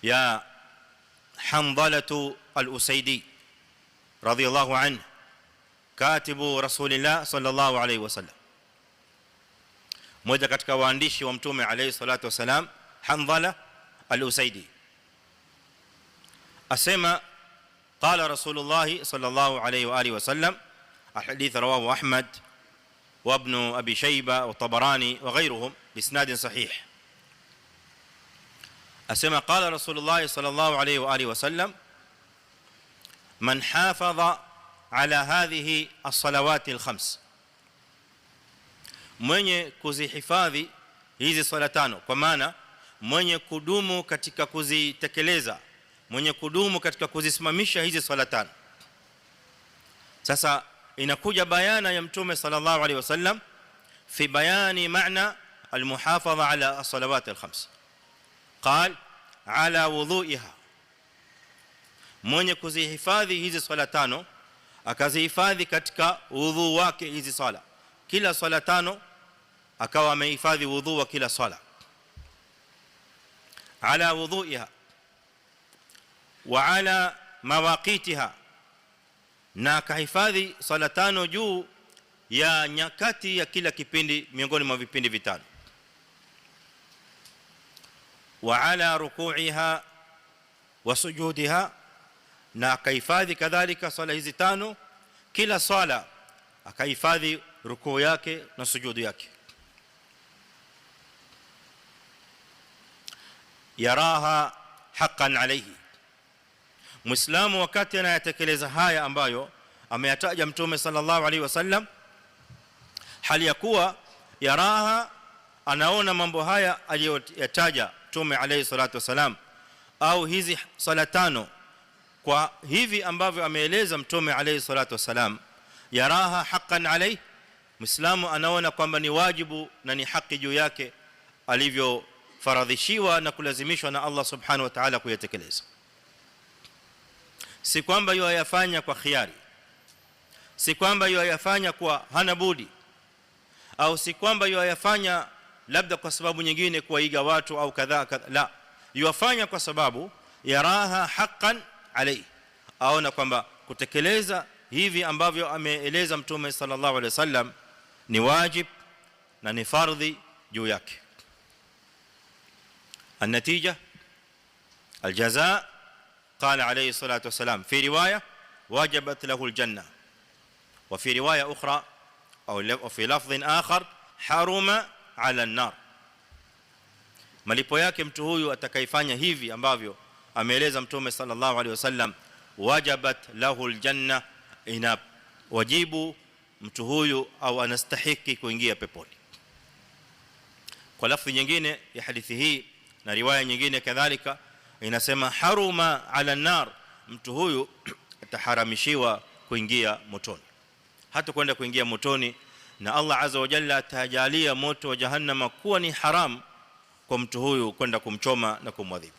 ya Hanzalah al-Usaidi radhiyallahu anhu, katibu Rasulillah sallallahu alayhi wasallam, mmoja katika waandishi wa mtume alayhi salatu wasalam. Hanzalah al-Usaidi asema qala Rasulullah sallallahu alayhi wa alihi wasallam, الحديث رواه أحمد وابن أبي شيبة والطبراني وغيرهم بإسناد صحيح. أسمع قال رسول الله صلى الله عليه وآله وسلم: من حافظ على هذه الصلوات الخمس، mwenye kuzihifadhi hizi swala tano, kwa maana mwenye kudumu katika kuzitekeleza, mwenye kudumu katika kuzisimamisha hizi swala tano. Sasa inakuja bayana ya mtume sallallahu alaihi wasallam fi bayani maana almuhafadha ala as-salawat al-khams. قال ala wudhu'iha, mwenye kuzihifadhi hizi swala tano akazihifadhi katika wudhu wake hizi swala, kila swala tano akawa amehifadhi wudhu wa kila swala, ala wudhu'iha wa ala mawaqitiha, na kahifadhi swala tano juu ya nyakati ya kila kipindi miongoni mwa vipindi vitano, wa ala ruku'iha wa sujudiha, na akahifadhi kadhalika swala hizi tano kila swala akahifadhi rukuu yake na sujudu yake. Yaraha haqqan alayhi, Muislamu wakati anayatekeleza haya ambayo ameyataja mtume sallallahu alaihi wasallam, hali ya kuwa yaraha, anaona mambo haya aliyoyataja mtume alayhi salatu wasalam, au hizi sala tano kwa hivi ambavyo ameeleza mtume alayhi salatu wasalam, yaraha haqqan alayhi, Muislamu anaona kwamba ni wajibu na ni haki juu yake alivyofaradhishiwa na kulazimishwa na Allah subhanahu wa ta'ala kuyatekeleza. Si kwamba yoyafanya kwa khiari, si kwamba yoyafanya kwa hana budi, au si kwamba yoyafanya labda kwa sababu nyingine kuiga watu au kadha kadha. La, yofanya kwa sababu yaraha haqqan alayhi, aona kwamba kutekeleza hivi ambavyo ameeleza mtume sallallahu alayhi wasallam ni wajib na ni fardhi juu yake. النتيجه الجزاء قال عليه الصلاه والسلام في روايه: وجبت له الجنه، وفي روايه اخرى او في لفظ اخر: حرم على النار. malipo yake mtu huyu atakayefanya hivi ambavyo ameeleza mtume sallallahu alaihi wasallam, wajabat lahu aljanna, ina wajibu mtu huyu au anastahiki kuingia peponi. Kwa lafzi nyingine ya hadithi hii na riwaya nyingine kadhalika inasema haruma ala nar, mtu huyu ataharamishiwa kuingia motoni, hata kwenda kuingia motoni, na Allah azza wa jalla atajalia moto wa jahannama kuwa ni haram kwa mtu huyu kwenda kumchoma na kumwadhibu.